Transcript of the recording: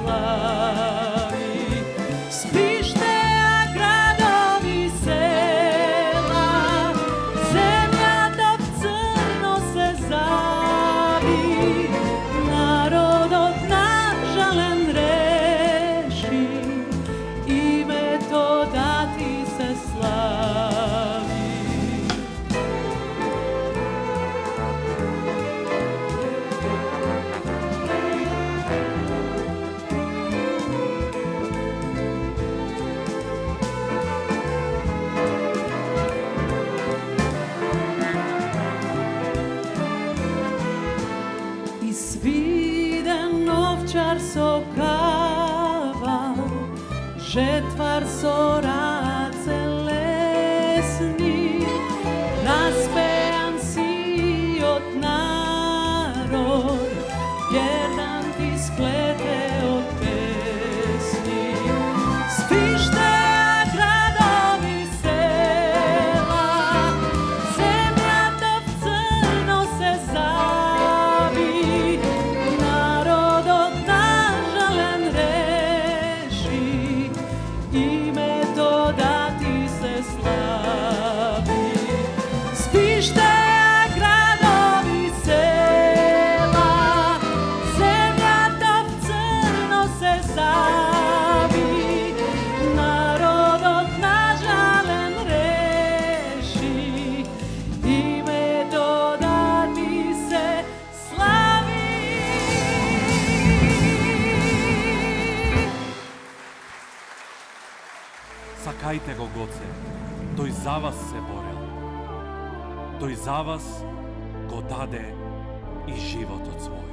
слави. Спиште, градови, села, земјата в црно се зави, народот нажален реши, името да ти се слави. И свиден овчар со кава, жетвар со раце лесни, распеан си од народ, јердан ти сплете од песни. Спиште, градови, села, земјата в црно се зави, народот нажален реши, името да ти се слави. Спиште, градови, села, земјата в црно се зави, народот нажален реши, името да ти се слави. Сакајте го Гоце, тој за вас се борел. Тој за вас го даде и животот свој.